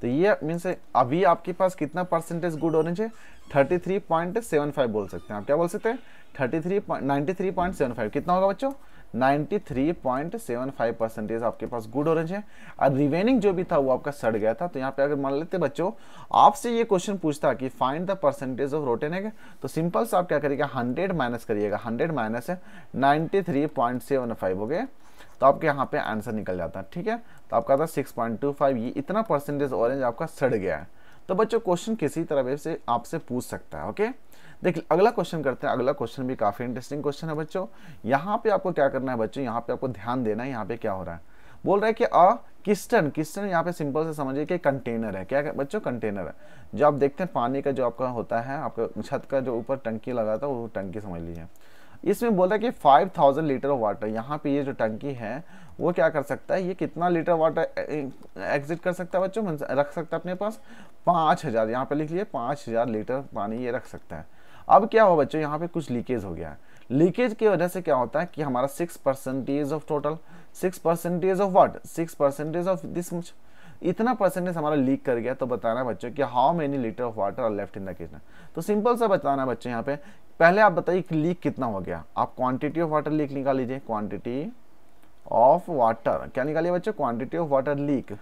तो ये मीन्स अभी आपके पास कितना परसेंटेज गुड ऑरेंज है, 33.75 बोल सकते हैं आप। क्या बोल सकते हैं, 93.75 कितना होगा बच्चों, 93.75% आपके पास गुड ऑरेंज है, और रिमेनिंग जो भी था वो आपका सड़ गया था। तो यहाँ पे अगर मान लेते बच्चों आपसे ये क्वेश्चन पूछता कि find the percentage of rotten egg, तो सिंपल से आप क्या करिएगा 100 माइनस करिएगा, 100 माइनस 93.75 हो गए, तो आपके यहाँ पे आंसर निकल जाता है। ठीक है, तो आपका था 6.25, ये इतना परसेंटेज ऑरेंज आपका सड़ गया है। तो बच्चों क्वेश्चन किसी तरह से आपसे पूछ सकता है। ओके, देखिए अगला क्वेश्चन करते हैं। अगला क्वेश्चन भी काफी इंटरेस्टिंग क्वेश्चन है बच्चों। यहाँ पे आपको क्या करना है बच्चों, यहाँ पे आपको ध्यान देना है। यहाँ पे क्या हो रहा है, बोल रहा है कि किस्टन, किस्टन यहाँ पे सिंपल से समझिए कि कंटेनर है। क्या बच्चों, कंटेनर है। जो आप देखते हैं पानी का जो आपका होता है, आपका छत का जो ऊपर टंकी लगा था वो टंकी समझ लीजिए। इसमें बोल रहा है कि 5000 लीटर ऑफ वाटर, यहाँ पे ये जो टंकी है वो क्या कर सकता है, ये कितना लीटर वाटर एग्जिट कर सकता है बच्चों, रख सकता है अपने पास 5000, यहाँ पे लिख लिए 5000 लीटर पानी ये रख सकता है। अब क्या हुआ बच्चों, यहाँ पे कुछ लीकेज हो गया है। लीकेज की वजह से क्या होता है कि हमारा 6% of total, 6% of what, 6% of this much, इतना परसेंटेज हमारा लीक कर गया। तो बताना है बच्चों कि how many litre of water are left in the kitchen. तो सिंपल सा बताना है बच्चों, यहाँ पे पहले आप बताइए कि लीक कितना हो गया। आप क्वांटिटी ऑफ वाटर लीक निकाल लीजिए, क्वांटिटी ऑफ वाटर क्या निकालिए बच्चों, क्वांटिटी ऑफ वाटर लीक।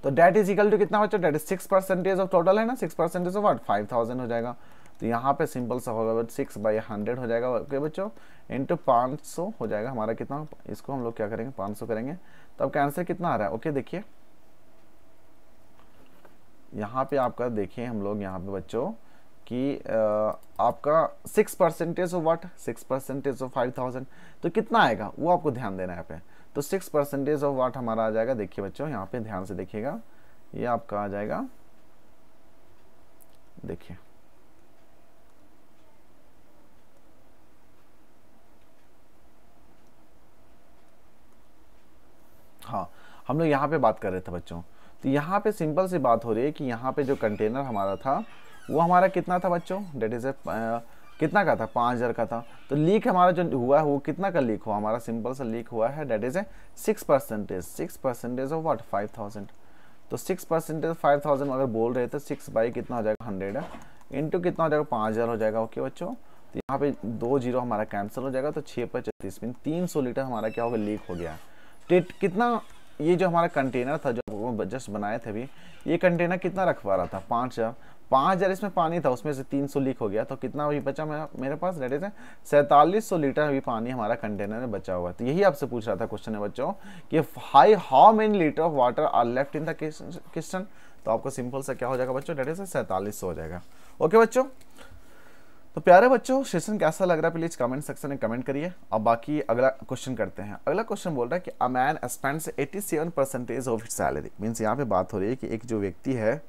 तो डेट इज इक्वल टू कितना बच्चों, डेट इज 6% ऑफ टोटल है ना, 6% ऑफ व्हाट 5000 हो जाएगा। तो यहाँ पे सिंपल सा होगा 6/100 हो जाएगा। ओके बच्चों, इंटू 500 हो जाएगा हमारा कितना, इसको हम लोग क्या करेंगे 500 करेंगे, तो आपका आंसर कितना आ रहा है। ओके देखिए यहाँ पे आपका देखिए हम लोग यहाँ पे बच्चों कि आपका 6% ऑफ व्हाट, 6% ऑफ 5000, तो कितना आएगा वो आपको ध्यान देना है यहाँ पे। तो 6% ऑफ व्हाट हमारा आ जाएगा, देखिए बच्चों यहाँ पे ध्यान से देखिएगा, ये आपका आ जाएगा, देखिए हाँ हम लोग यहाँ पे बात कर रहे थे बच्चों। तो यहाँ पे सिंपल सी बात हो रही है कि यहाँ पे जो कंटेनर हमारा था वो हमारा कितना था बच्चों, डेट इज कितना का था, 5000 का था। तो लीक हमारा जो हुआ है वो कितना का लीक हुआ, हमारा सिंपल सा लीक हुआ है, डेट इज 6% ऑफ व्हाट 5000। तो 6% 5000 अगर बोल रहे थे 6 बाई कितना हो जाएगा 100 इंटू कितना हो जाएगा 5000 हो जाएगा। ओके बच्चों, तो यहाँ पे 2 जीरो हमारा कैंसिल हो जाएगा, तो 6/34 में 300 लीटर हमारा क्या होगा, लीक हो गया। कितना, ये जो हमारा कंटेनर था जो जस्ट बनाए थे अभी, ये कंटेनर कितना रख पा रहा था 5000 इसमें पानी था, उसमें से 300 लीक हो गया। तो कितना अभी बचा मेरे पास, डेट इज 4700 लीटर अभी पानी हमारा कंटेनर में बचा हुआ है। तो यही आपसे पूछ रहा था क्वेश्चन है बच्चों कि how many litre of water are left in the kitchen. तो आपको सिंपल सा क्या हो जाएगा बच्चों, डेट इज 4700 हो जाएगा। ओके बच्चों, तो प्यारे बच्चों सेशन कैसा लग रहा है प्लीज कमेंट सेक्शन में कमेंट करिए। अब बाकी अगला क्वेश्चन करते हैं। अगला क्वेश्चन बोल रहा है कि a man spends 87% of its salary, means यहाँ पे बात हो रही है कि एक जो व्यक्ति है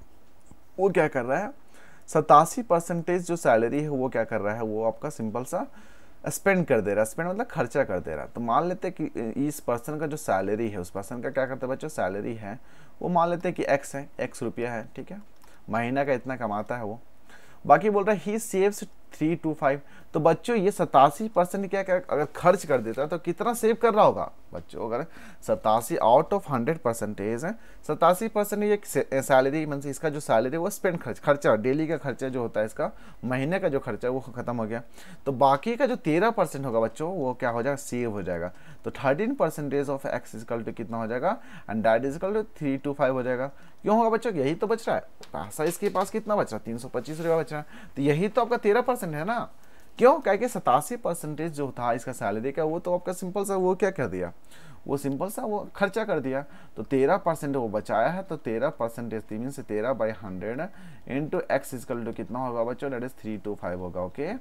वो क्या कर रहा है, 87% जो सैलरी है वो क्या कर रहा है, वो आपका सिंपल सा स्पेंड कर दे रहा है। स्पेंड मतलब खर्चा कर दे रहा है। तो मान लेते हैं कि इस पर्सन का जो सैलरी है, उस पर्सन का क्या करते हैं बच्चों, सैलरी है वो मान लेते हैं कि एक्स है, एक्स रुपया है, ठीक है, महीना का इतना कमाता है वो। बाकी बोल रहा है ही सेव्स 325। तो बच्चों ये 87% क्या अगर खर्च कर देता है तो कितना सेव कर रहा होगा बच्चों, अगर 87 आउट ऑफ 100% है, 87% ये सैलरी मतलब इसका जो सैलरी वो स्पेंड खर्चा डेली का खर्चा जो होता है, इसका महीने का जो खर्चा है वो खत्म हो गया। तो बाकी का जो 13% होगा बच्चों वो क्या हो जाएगा, सेव हो जाएगा। तो 13% ऑफ एक्स इक्वल टू कितना हो जाएगा, and that is equal to 325 हो जाएगा। क्यों होगा बच्चों, यही तो बच रहा है पैसा, इसके पास कितना बच रहा है 325 रुपया बच रहा है। तो यही तो आपका 13% है ना। क्यों, क्या कि 87% जो था इसका सैलरी का वो तो आपका सिंपल सा वो क्या कर दिया, वो सिंपल सा वो खर्चा कर दिया। तो 13% वो बचाया है। तो 13% 3 से 13/100 इंटू एक्स इक्वल टू कितना होगा बच्चों, दैट इज 325 होगा। ओके,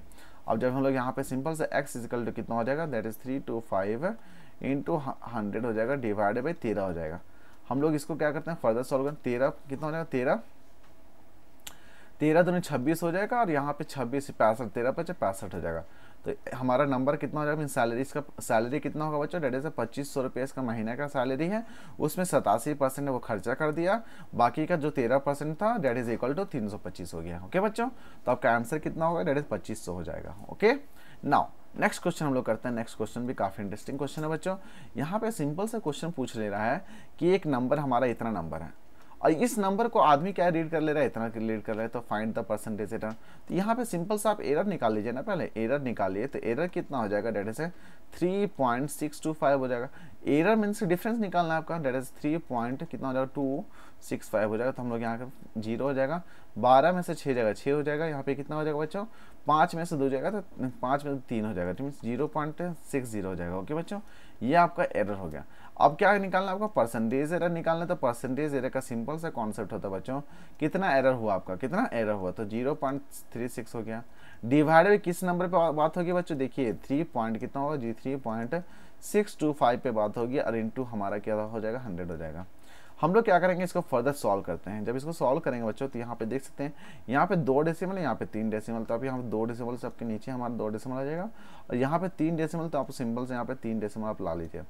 अब जब हम लोग यहाँ पे सिंपल से एक्स इक्वल टू कितना हो जाएगा, दैट इज 325 इंटू 100 हो जाएगा, डिवाइडेड बाई 13 हो जाएगा। हम लोग इसको क्या करते हैं फर्दर सॉल्व करें, 13 कितना हो जाएगा, 13 दूनी 26 हो जाएगा, और यहाँ पे 26 से 65, 13 पे 65 हो जाएगा। तो हमारा नंबर कितना हो जाएगा, सैलरी, इसका सैलरी कितना होगा बच्चों, डेट इज 2500 रुपये इसका महीने का सैलरी है। उसमें 87% वो खर्चा कर दिया, बाकी का जो 13% था डेट इज इक्वल टू 325 हो गया। ओके बच्चों, तो आपका आंसर कितना होगा, डेट इज 2500 हो जाएगा। ओके, नाउ नेक्स्ट क्वेश्चन हम लोग करते हैं। नेक्स्ट क्वेश्चन भी काफी इंटरेस्टिंग क्वेश्चन है बच्चों। यहाँ पे सिंपल सा क्वेश्चन पूछ ले रहा है कि एक नंबर हमारा इतना नंबर है और इस नंबर को आदमी क्या रीड कर ले रहा है, इतना रीड कर रहा है, तो फाइंड द परसेंटेज एरर। तो यहाँ पे सिंपल सा आप एरर निकाल लीजिए ना, पहले एरर निकालिए, तो एरर कितना हो जाएगा, डेट इज 3.625 हो जाएगा। एरर मीन्स डिफरेंस निकालना है आपका, डेट इज 3 पॉइंट कितना हो जाएगा 265 हो जाएगा। तो हम लोग यहाँ का 0 हो जाएगा, 12 में से 6 जाएगा 6 हो जाएगा, यहाँ पे कितना हो जाएगा बच्चों, 5 में से 2 जाएगा तो 5 में से 3 हो जाएगा, तो मीन्स 0.60 हो जाएगा। ओके बच्चों, ये आपका एरर हो गया। अब क्या निकालना है आपका, परसेंटेज एरर निकालना है। तो परसेंटेज एरर का सिंपल सा कॉन्सेप्ट होता है बच्चों, कितना एरर हुआ आपका, कितना एरर हुआ, तो 0.36 हो गया। डिवाइड में किस नंबर पे बात होगी बच्चों, देखिए 3 पॉइंट कितना होगा जी, 3.625 पे बात होगी, और इंटू हमारा क्या हो जाएगा, 100 हो जाएगा। हम लोग क्या करेंगे, इसको फर्दर सॉल्व करते हैं। जब इसको सॉल्व करेंगे बच्चों, तो यहाँ पे देख सकते हैं, यहाँ पे 2 डेसिमल है, यहाँ पे 3 डेसिमल, तो आप यहाँ पे 2 डेसिमल से आपके नीचे हमारा 2 डेसिमल आ जाएगा, और यहाँ पे 3 डेसिमल, तो आप सिंपल से यहाँ पे 3 डेसिमल आप ला लीजिए,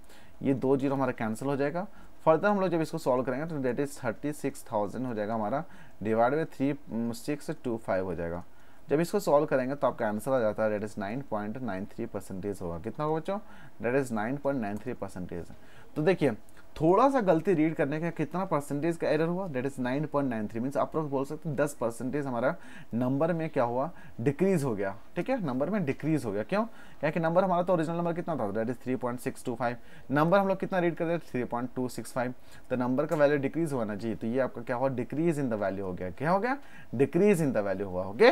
ये 2 जीरो हमारा कैंसिल हो जाएगा। फर्दर हम लोग जब इसको सॉल्व करेंगे तो डेट इज 36,000 हो जाएगा हमारा, डिवाइड में 3.625 हो जाएगा। जब इसको सॉल्व करेंगे तो आपका आंसर आ जाता है, डेट इज 9.93% होगा। कितना होगा बच्चों, डेट इज 9.93%। तो देखिए थोड़ा सा गलती रीड करने का कितना परसेंटेज का एरर हुआ, डेट इज 9.93, मीन्स आप लोग बोल सकते हैं 10% हमारा नंबर में क्या हुआ, डिक्रीज हो गया। ठीक है, नंबर में डिक्रीज हो गया, क्यों, क्योंकि नंबर हमारा तो ओरिजिनल नंबर कितना था, डेट इज 3.625, नंबर हम लोग कितना रीड कर रहे थे 3.265, तो नंबर का वैल्यू डिक्रीज हुआ ना जी, तो ये आपका क्या हुआ, डिक्रीज इन द वैल्यू हो गया। क्या हो गया, डिक्रीज इन द वैल्यू हुआ। ओके,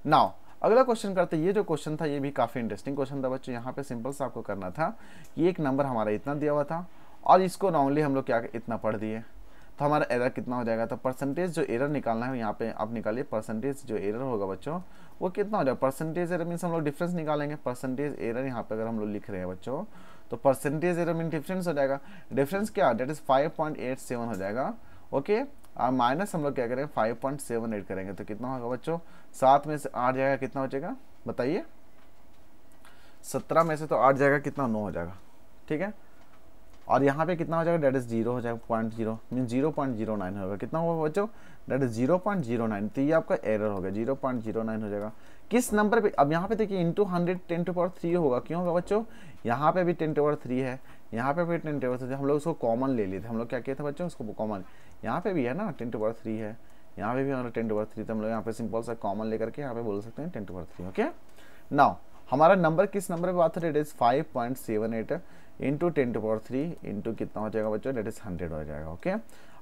नाउ अगला क्वेश्चन करते हैं। ये जो क्वेश्चन था ये भी काफी इंटरेस्टिंग क्वेश्चन था बच्चों। यहाँ पे सिंपल सा आपको करना था कि एक नंबर हमारा इतना दिया हुआ था, और इसको रॉन्गली हम लोग क्या इतना पढ़ दिए, तो हमारा एरर कितना हो जाएगा। तो परसेंटेज जो एरर निकालना है यहाँ पे आप निकालिए, परसेंटेज जो एरर होगा बच्चों वो कितना हो जाएगा, परसेंटेज एरर मीन्स हम लोग डिफरेंस निकालेंगे। परसेंटेज एरर यहाँ पे अगर हम लोग लिख रहे हैं बच्चों, तो परसेंटेज एरर मीन डिफरेंस हो जाएगा। डिफरेंस क्या, डेट इज 5.87 हो जाएगा। ओके, और माइनस हम लोग क्या करेंगे 5.78 करेंगे, तो कितना होगा बच्चों, 7 में से 8 जाएगा, कितना हो जाएगा बताइए, 17 में से तो 8 जाएगा, कितना 9 हो जाएगा। ठीक है, और यहाँ पे कितना हो जाएगा, डेट इज 0 हो जाएगा, 0.0 मीन 0.09 होगा। कितना होगा बच्चों, डेट इज 0.09, तो ये आपका एरर हो गया, 0.09 हो जाएगा। किस नंबर पे, अब यहाँ पे देखिए इंटू 100 10⁻³ होगा, क्यों होगा बच्चों, यहाँ पे भी 10⁻³ है, यहाँ पे भी 10⁻3, हम लोग उसको कॉमन ले लिए थे। हम लोग क्या किए थे बच्चों, उसको कॉमन, यहाँ पे भी है ना 10⁻3 है, यहाँ पे भी हमारा 10⁻3, तो हम लोग यहाँ पे सिंपल सा कॉमन लेकर के यहाँ पे बोल सकते हैं 10⁻3। ओके, नाउ हमारा नंबर किस नंबर पे बात है, डेट इज 5.78 इंटू 10⁻3 इंटू कितना हो जाएगा बच्चों, डेट इज 100 हो जाएगा। ओके,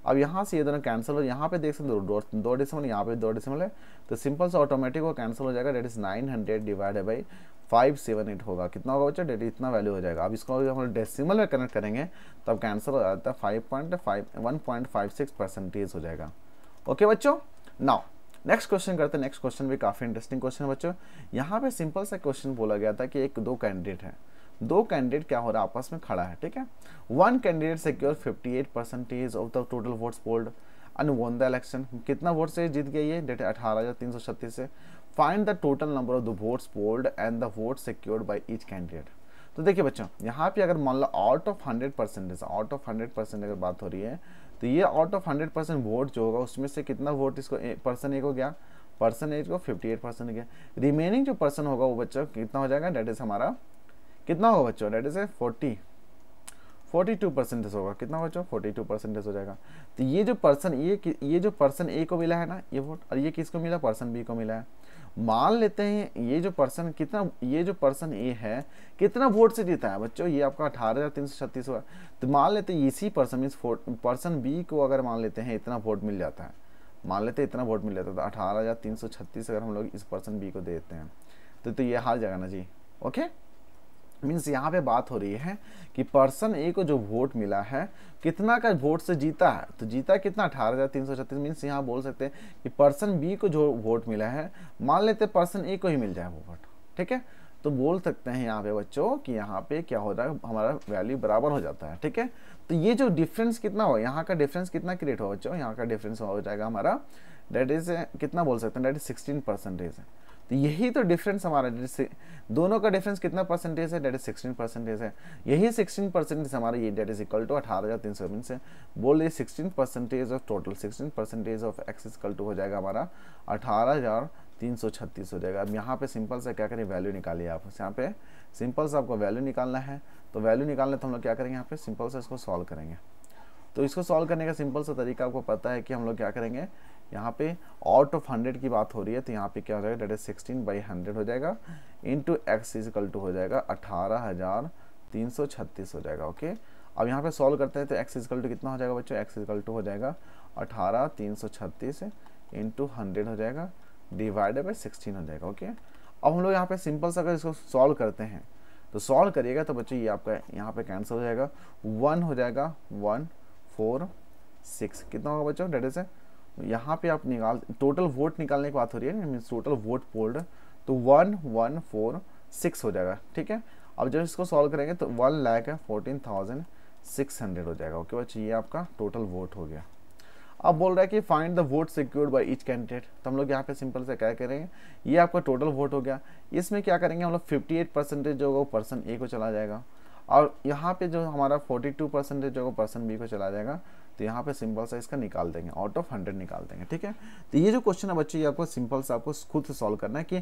अब यहाँ से ये दोनों कैंसिल हो, यहाँ पे देख सकते हो 2 डेसिमल, यहाँ पे 2 डेसिमल है, तो सिंपल सा ऑटोमेटिक वो कैंसिल हो जाएगा। डेट इज 900 डिवाइडेड बाई 578 होगा, कितना होगा बच्चों, डेट इतना वैल्यू हो जाएगा। अब इसको हम डेसिमल में कनेक्ट करेंगे तब कैंसिल हो जाता है, 1.56% हो जाएगा। ओके बच्चों, नाउ नेक्स्ट क्वेश्चन करते हैं। नेक्स्ट क्वेश्चन भी काफी इंटरेस्टिंग क्वेश्चन है बच्चों। यहाँ पे सिंपल सा क्वेश्चन बोला गया था कि दो कैंडिडेट है, दो कैंडिडेट क्या हो रहा है, आपस में खड़ा है। ठीक है, one candidate secure 58% of the total votes polled and won the election. कितना वोट से जीत गया ये, डेट 18,336 से। Find the total number of the votes polled and the vote secured by each candidate. तो देखिए बच्चों, यहाँ पे अगर मान लो आउट ऑफ 100% अगर बात हो रही है, तो ये आउट ऑफ 100% वोट जो होगा उसमें से कितना वोट इसको पर्सन एक हो गया, पर्सन एक को 58% गया। रिमेनिंग जो पर्सन होगा वो बच्चों कितना हो जाएगा, डेट इज हमारा कितना होगा बच्चों, डेट इज 42% होगा। कितना बच्चों, 42% हो जाएगा। तो ये जो पर्सन ए को मिला है ना ये वोट, और ये किसको मिला, पर्सन बी को मिला है। मान लेते हैं ये जो पर्सन ए है कितना वोट से जीता है बच्चों, ये आपका 18,336 हुआ। तो मान लेते हैं इसी पर्सन मीन्स पर्सन बी को अगर मान लेते हैं इतना वोट मिल जाता है, मान लेते हैं इतना वोट मिल जाता है, तो 18,336 अगर हम लोग इस पर्सन बी को दे देते हैं तो ये हार जाएगा ना जी। ओके, मीन्स यहाँ पे बात हो रही है कि पर्सन ए को जो वोट मिला है कितना का वोट से जीता है, तो जीता कितना 18,336। मीन्स यहाँ बोल सकते हैं कि पर्सन बी को जो वोट मिला है, मान लेते हैं पर्सन ए को ही मिल जाए वो वोट। ठीक है, तो बोल सकते हैं यहाँ पे बच्चों कि यहाँ पे क्या हो रहा है, हमारा वैल्यू बराबर हो जाता है। ठीक है, तो ये जो डिफरेंस कितना हो, यहाँ का डिफरेंस कितना क्रिएट हो बच्चों, यहाँ का डिफरेंस हो जाएगा हमारा, डेट इज कितना बोल सकते हैं, डेट इज 16% है। तो यही तो डिफरेंस हमारा, दोनों का डिफरेंस कितना परसेंटेज है, डेट इज 16% है। यही 16% हमारा ये डेट इज इक्वल टू 18,300 से बोल रही 16% of total, 16% of x equal to हो जाएगा हमारा 18,336 हो जाएगा। अब यहाँ पे सिंपल सा क्या करें, वैल्यू निकालिए आप। यहाँ पे सिंपल सा आपको वैल्यू निकालना है, तो वैल्यू निकालना तो हम लोग क्या करेंगे, यहाँ पे सिंपल सा इसको सॉल्व करेंगे। तो इसको सॉल्व करने का सिंपल सा तरीका आपको पता है कि हम लोग क्या करेंगे, यहाँ पे आउट ऑफ 100 की बात हो रही है तो यहाँ पे क्या हो जाएगा, डेट इज 16/100 हो जाएगा, इंटू एक्स इजिकल टू हो जाएगा 18,336 हो जाएगा। ओके, अब यहाँ पे सॉल्व करते हैं तो एक्स इजिकल टू कितना हो जाएगा बच्चों, एक्स इजिकल टू हो जाएगा 18,336 इंटू 100 हो जाएगा, डिवाइडेड बाई 16 हो जाएगा। ओके, अब हम लोग यहाँ पे सिंपल सा अगर इसको सॉल्व करते हैं तो सॉल्व करिएगा तो बच्चों ये आपका यहाँ पे कैंसिल हो जाएगा, 1 हो जाएगा 146 कितना होगा बच्चों, डेट इज यहाँ पे आप निकाल टोटल वोट निकालने की बात हो रही है, मीन्स टोटल वोट पोल्ड, तो 1146 हो जाएगा। ठीक है, अब जब इसको सॉल्व करेंगे तो 1,14,600 हो जाएगा। ओके बच्चों, ये आपका टोटल वोट हो गया। अब बोल रहा है कि find the vote secured by each candidate, तो हम लोग यहाँ पे सिंपल से क्या करेंगे, ये आपका टोटल वोट हो गया, इसमें क्या करेंगे हम लोग 58% जो होगा वो पर्सन ए को चला जाएगा, और यहाँ पे जो हमारा 42% जो होगा पर्सन बी को चला जाएगा, तो यहाँ पे सिंपल सा इसका निकाल देंगे, आउट ऑफ 100 निकाल देंगे। ठीक है, तो ये जो क्वेश्चन है बच्चों ये आपको सिंपल से आपको खुद से सॉल्व करना है कि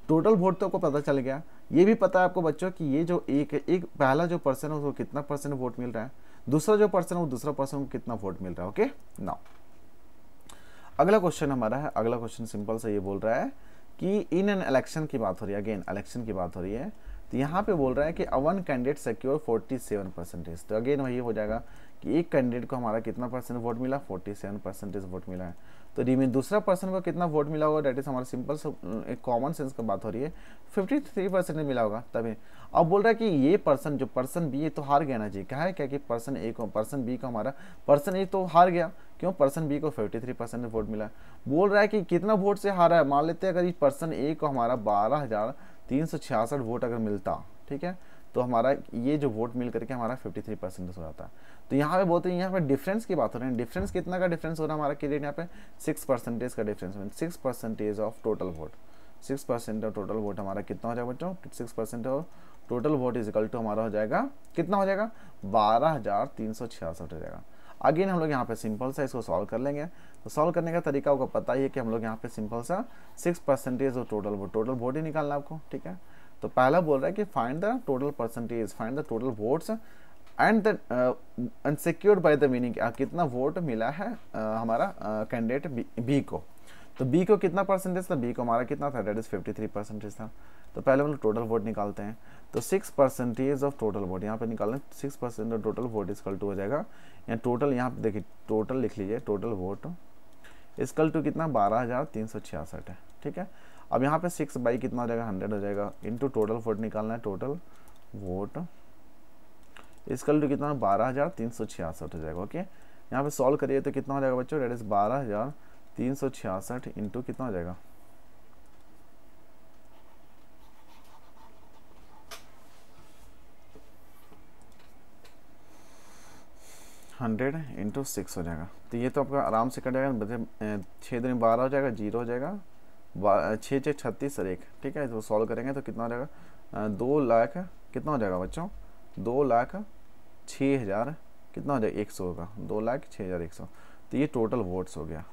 टोटल वोट तो आपको पता चल गया, ये भी पता है आपको बच्चों कि ये जो एक पहला जो पर्सन है उसको कितना परसेंट वोट मिल रहा है, दूसरा जो पर्सन है वो दूसरा पर्सन को कितना वोट मिल रहा है। ओके, नाउ अगला क्वेश्चन हमारा है, अगला क्वेश्चन सिंपल से ये बोल रहा है कि इन एन इलेक्शन की बात हो रही है, अगेन इलेक्शन की बात हो रही है, तो यहाँ पे बोल रहा है कि वन कैंडिडेट सिक्योर 47%, तो अगेन वही हो जाएगा कि एक कैंडिडेट को हमारा कितना परसेंट वोट मिला, 47% वोट मिला है, तो रिमेन दूसरा पर्सन को कितना वोट मिला होगा, डेट इज हमारा सिंपल एक कॉमन सेंस का बात हो रही है, 53% मिला होगा तभी। अब बोल रहा है कि ये पर्सन जो पर्सन बी है तो हार गया ना जी, क्या है क्या कि पर्सन ए को पर्सन बी को हमारा पर्सन ए तो हार गया, क्यों, पर्सन बी को 53% वोट मिला। बोल रहा है कि कितना वोट से हारा है, मान लेते हैं अगर पर्सन ए को हमारा 12,366 वोट अगर मिलता, ठीक है, तो हमारा ये जो वोट मिल करके हमारा 53% हो जाता है। तो यहाँ पे बोलते हैं, यहाँ पे डिफरेंस की बात हो रही है, डिफरेंस कितना का डिफरेंस हो रहा है हमारा कैंडिडेट, यहाँ पे 6% का difference, 6% of total vote, 6% of total vote हमारा कितना हो जाएगा बच्चों, 6% of total vote is equal to हमारा हो जाएगा, कितना हो जाएगा, 12,366 हो जाएगा। अगेन हम लोग यहाँ पे सिंपल सा इसको सॉल्व कर लेंगे, तो सॉल्व करने का तरीका आपको पता ही है कि हम लोग यहाँ पे सिंपल सा 6% ऑफ टोटल वोट ही निकालना आपको। ठीक है, तो पहला बोल रहा है कि find the total percentage, find the total votes and the unsecured by the meaning, कितना वोट मिला है हमारा कैंडिडेट बी को, तो बी को कितना परसेंटेज था, बी को हमारा कितना था, डेट इज 53% था। तो पहले हम लोग टोटल वोट निकालते हैं, तो 6% ऑफ टोटल वोट यहाँ पे निकालना, 6% of total vote equal to हो जाएगा, यहाँ टोटल यहाँ पे देखिए टोटल लिख लीजिए, टोटल वोट इक्वल टू कितना 12,366 है। ठीक है, अब यहाँ पे 6 बाई कितना हो जाएगा, 100 हो जाएगा, इनटू टोटल वोट निकालना है, टोटल वोट इक्वल टू कितना 12,366 हो जाएगा। ओके, यहाँ पे सॉल्व करिए तो कितना हो जाएगा बच्चों, डेट इज 12,366 इंटू कितना हो जाएगा 100 इंटू 6 हो जाएगा, तो ये तो आपका आराम से कट जाएगा, 6 दिन 12 हो जाएगा, 0 हो जाएगा, 6 6 36 और 1। ठीक है, तो सॉल्व करेंगे तो कितना हो जाएगा, 2 लाख कितना हो जाएगा बच्चों, 2,06,000 कितना हो जाएगा, 100 होगा, 2,06,100, तो ये टोटल वोट्स हो गया।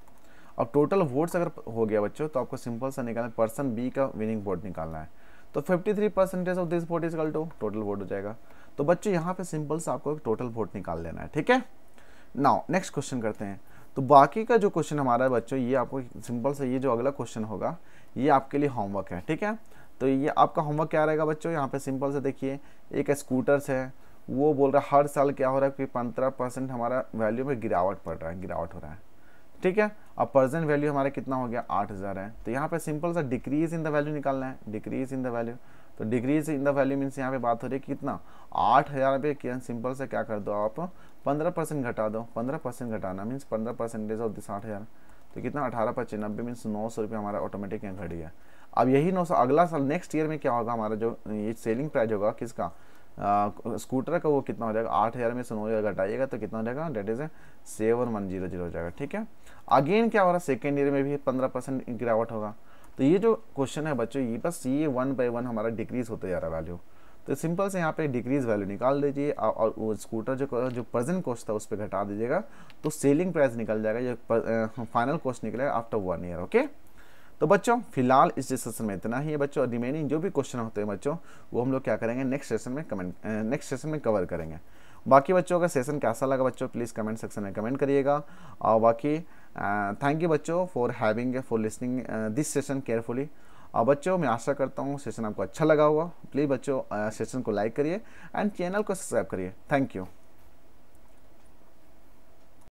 अब टोटल वोट्स अगर हो गया बच्चों तो आपको सिंपल सा निकालना है, पर्सन बी का विनिंग वोट निकालना है, तो 53% of this vote is equal to total vote हो जाएगा। तो बच्चों यहाँ पे सिंपल सा आपको एक टोटल वोट निकाल लेना है। ठीक है, नाउ नेक्स्ट क्वेश्चन करते हैं। तो बाकी का जो क्वेश्चन हमारा है बच्चों, ये आपको सिंपल से ये जो अगला क्वेश्चन होगा ये आपके लिए होमवर्क है। ठीक है, तो ये आपका होमवर्क क्या रहेगा बच्चों, यहाँ पे सिंपल से देखिए, एक स्कूटर्स है, वो बोल रहा है हर साल क्या हो रहा है कि 15% हमारा वैल्यू में गिरावट पड़ रहा है, गिरावट हो रहा है। ठीक है, अब प्रेजेंट वैल्यू हमारा कितना हो गया 8,000 है, तो यहाँ पे सिंपल सा डिक्रीज इन द वैल्यू निकालना है, डिक्रीज इन द वैल्यू, तो decrease in the value means यहाँ पे बात हो रही है कितना 8,000 पे, सिंपल से क्या कर दो आप 15% घटा दो, 15% घटाना मीन्स 15% ऑफ दिस 8,000, तो कितना 18,95 मीन्स 900 रुपये हमारा ऑटोमेटिक यहाँ घट गया। अब यही 900 अगला साल नेक्स्ट ईयर में क्या होगा, हमारा जो ये सेलिंग प्राइस होगा किसका स्कूटर का, वो कितना हो जाएगा 8,000 में से 9,000 घटाइएगा तो कितना हो जाएगा, डेट इज 7,100 हो जाएगा। ठीक है, अगेन क्या हो रहा है सेकेंड ईयर में भी 15% गिरावट होगा। तो ये जो क्वेश्चन है बच्चों, ये बस ये 1 बाय 1 हमारा डिक्रीज होते जा रहा है वैल्यू, तो सिंपल से यहाँ पे डिक्रीज वैल्यू निकाल दीजिए और वो स्कूटर जो प्रेजेंट कॉस्ट था उस पर घटा दीजिएगा, तो सेलिंग प्राइस निकल जाएगा, ये फाइनल कॉस्ट निकलेगा आफ्टर 1 ईयर। ओके, तो बच्चों फिलहाल इस सेशन में इतना ही है बच्चों, रिमेनिंग जो भी क्वेश्चन होते हैं बच्चों वो हम लोग क्या करेंगे नेक्स्ट सेशन में कवर करेंगे। बाकी बच्चों का सेशन कैसा लगा बच्चों प्लीज़ कमेंट सेक्शन में कमेंट करिएगा। और बाकी थैंक यू बच्चों for listening this session carefully. और बच्चों मैं आशा करता हूँ सेशन आपको अच्छा लगा होगा। प्लीज़ बच्चों सेशन को लाइक करिए एंड चैनल को सब्सक्राइब करिए। Thank you.